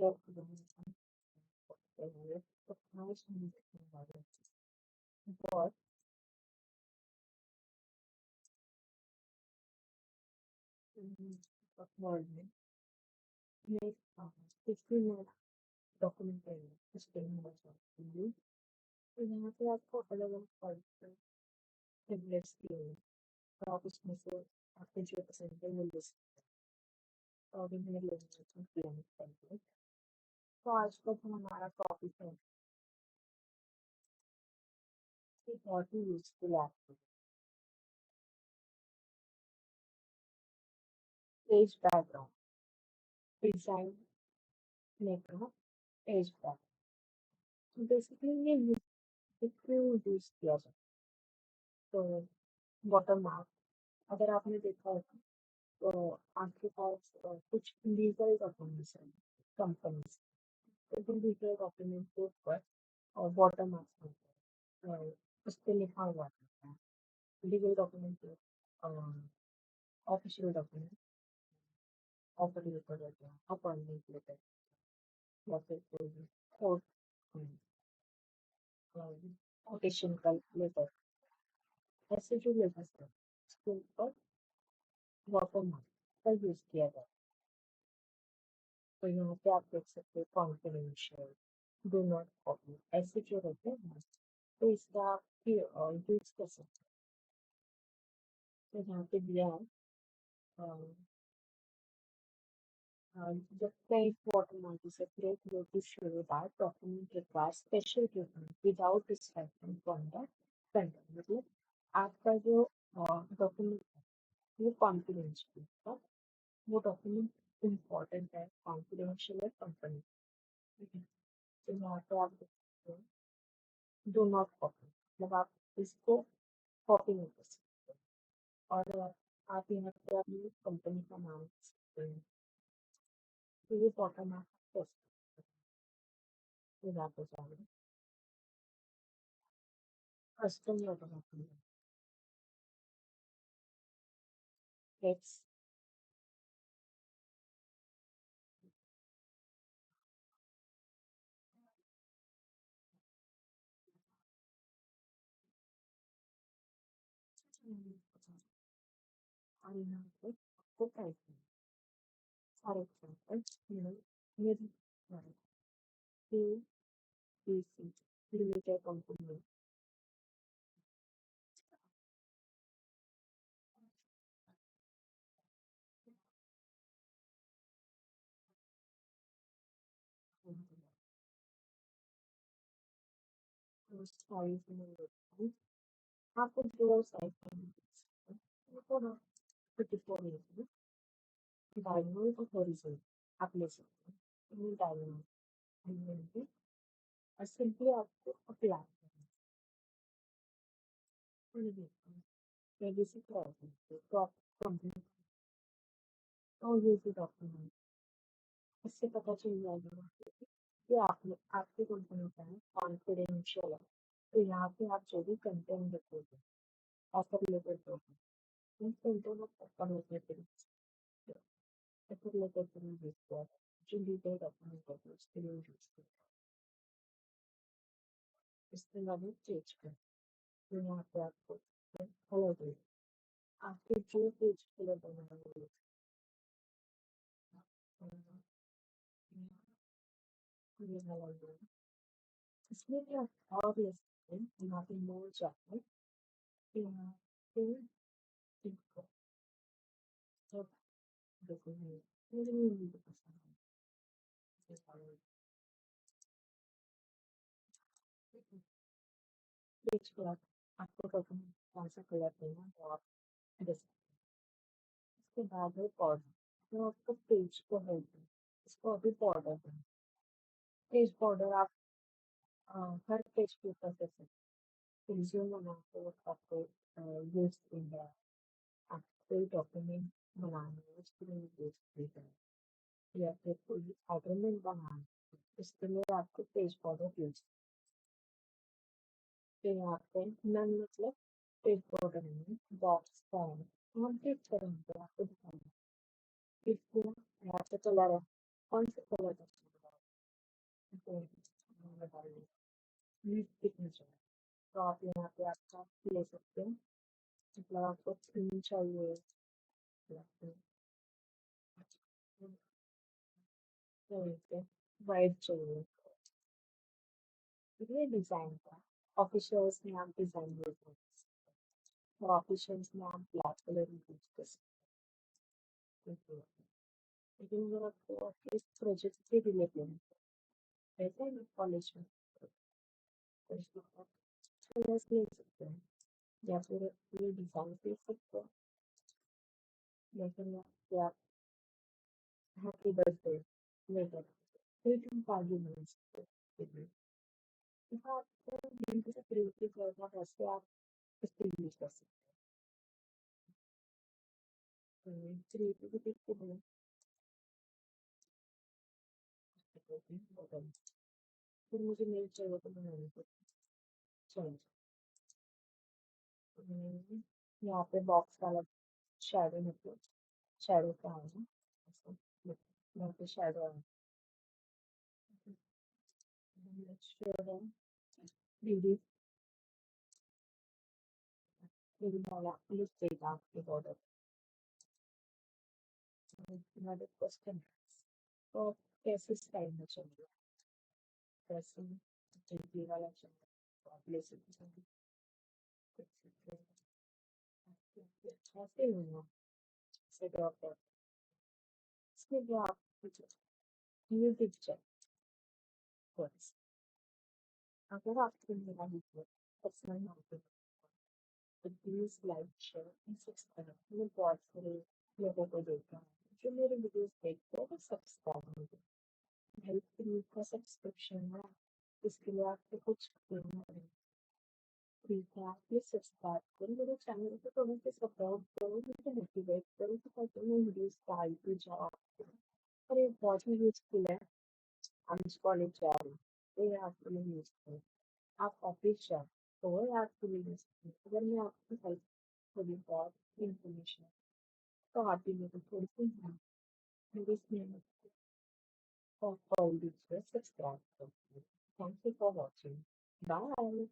But morning make 15 minute documentary explaining the job to you. तो यहाँ पे आपको अलग अलग पॉइंट टेबलेट्स दिए हुए हैं तो आप उसमें से आपको जो पसंद है वो ले सकते हैं और मैं ले लेती हूँ प्लान करके तो आज का जो हमारा टॉपिक है ये बहुत ही यूजफुल है आपको page background design maker page back तो बेसिकली ये क्यों यूज किया जाए तो बॉटम मार्क अगर आपने देखा होगा तो आपके पास कुछ लीगल डॉक्यूमेंट्स हैं कंपनी से तो लीगल डॉक्यूमेंट के ऊपर और बॉटम मार्क्स होता है उस पर लिखा हुआ रहता है legal document official document offer letter रहता है अपॉइंटमेंट लेटर या फिर कोई भी कोर्ट कोटेशन का लेटर ऐसे जो लेटर्स है उसके ऊपर बॉटम मार्क का यूज किया जाता है तो यहाँ पे आप देख सकते हैं कॉन्फिडेंशियल डू नॉट कॉपी ऐसे जो रहते हैं ना तो इसका आप यूज कर सकते हैं तो यहाँ पे दिया है the page watermark is a great way to show that document requires special treatment without distracting from the content मतलब आपका जो डॉक्यूमेंट है वो कॉन्फिडेंशियल है वो डॉक्यूमेंट इम्पोर्टेंट है कॉन्फिडेंशियल है कंपनी ठीक है तो यहाँ पे आप देख सकते हैं डो नॉट कॉपी मतलब आप इसको कॉपी नहीं कर सकते और आप यहाँ पे अपनी कंपनी का नाम लिख सकते हैं तो ये बॉटम आप कर सकते हैं यहाँ पे जाएंगे कस्टम ऑटोमेटिक टेक्स्ट और यहाँ पे आपको टाइप करना फॉर एग्जाम्पल मेरी ABC लिमिटेड कंपनी साइज में लेती हूँ आपको जो साइज करना है वो तो 54 डायमंड और हॉरिजॉन्टल आप ले सकते हैं ये डायमंड और सिंपली आपको अप्लाई करना है ये देखिए मैं बेसिक करती हूँ तो आप कंप्लीट और ये भी डॉक्यूमेंट इससे पता चल जाएगा कि आपने आपकी कंपनी का है कॉन्फिडेंशियल है तो यहाँ पे आप जो भी कंटेंट लिखोगे ऑफर लेटर दोगे उन कंटेंट आप ऑफर लेटर के ऑफर लेटर के लिए यूज किया जो लीगल डॉक्यूमेंट होते हैं उसके लिए यूज किया इसके अलावा पेज पर तो यहाँ पे आपको कलर दे आपके जो पेज कलर बनाना है ये वाला है इसमें भी आप और ले सकते हैं यहाँ पे मोर जाकर यहाँ पे देखो सब देखो मुझे नहीं पसंद है पेज कलर आपको डॉक्यूमेंट कौन सा कलर देना है तो आप दे सकते हैं इसके बाद है बॉर्डर तो आपको पेज को है इसको अभी बॉर्डर देना पेज बॉर्डर आप हर पेज के ऊपर दे सकते हैं रिज्यूम बनाते वक्त आपको यूज करना है आप कोई डॉक्यूमेंट बनाना है उसके लिए यूज करना है या फिर कोई अग्रीमेंट बनाना है इसके लिए आपको पेज बॉर्डर यूज फिर यहाँ पे नन मतलब पेज बॉर्डर में बॉक्स फॉर्म हम क्लिक करेंगे आपको दिखाएंगे फिर पूरा यहाँ पे कलर है कौन सा कलर है तो बताइए लीड सिग्नेचर तो आप यहाँ पे आपका ले सकते हैं मतलब आपको थीम चाहिए या फिर वाइट चाहिए ये डिजाइन का ऑफिशियल्स में आप डिजाइन देते हैं तो ऑफिशियल्स में आप ब्लैक कलर यूज कर सकते हैं लेकिन अगर आपको आपके प्रोजेक्ट से रिलेटेड वैसे ही कॉलेज में तो इसमें आप कलर्स ले सकते हैं या फिर ये डिजाइन दे सकते हैं लेकिन या happy birthday letter greeting card भी मिल सकते हैं हाँ आपको दिल से क्रिएटिव करना वैसे आप इसको यूज कर सकते हैं क्रिएटिविटी के लिए फिर मुझे मेल चाहिए तो बनाने को चाहिए यहाँ पे बॉक्स वाला शैडो मतलब शैडो का है ना ऐसे यहाँ पे शैडो है शेयर है बीडी बीडी वाला लिख देगा आपके बॉर्डर तुम्हारे क्वेश्चन तो आप कैसे स्टाइल में चाहिए कैसे बीडी वाला चाहिए तो आप ले सकते हैं ऐसे ही होगा से ड्रॉप कर इसमें जो आप म्यूजिक चेक फर्स्ट अगर आपको मेरा वीडियो पसंद आता है तो please like share and subscribe मैं बहुत सारे लोगों को देखा है जो मेरे वीडियोस देखते हैं वो सब्सक्राइब मुझे हेल्प फ्री का सब्सक्रिप्शन है इसके लिए आपको कुछ करना नहीं ठीक है आप प्लीज सब्सक्राइब करो मेरे चैनल को थोड़ा सा सपोर्ट करो मुझे मोटिवेट करो तो ताकि मैं वीडियोस डालती जाऊँ और ये बहुत ही यूजफुल है हम इस कॉलेज जा रहे हैं तो ये आपके लिए यूजफुल है आप ऑफिस जाओ तो वो आपके लिए यूजफुल है अगर मैं आपकी हेल्प थोड़ी बहुत इंफॉर्मेशन तो आप भी मेरे को थोड़ी सी मेरे इसमें और कॉल दीजिए सब्सक्राइब करिए thank you for watching bye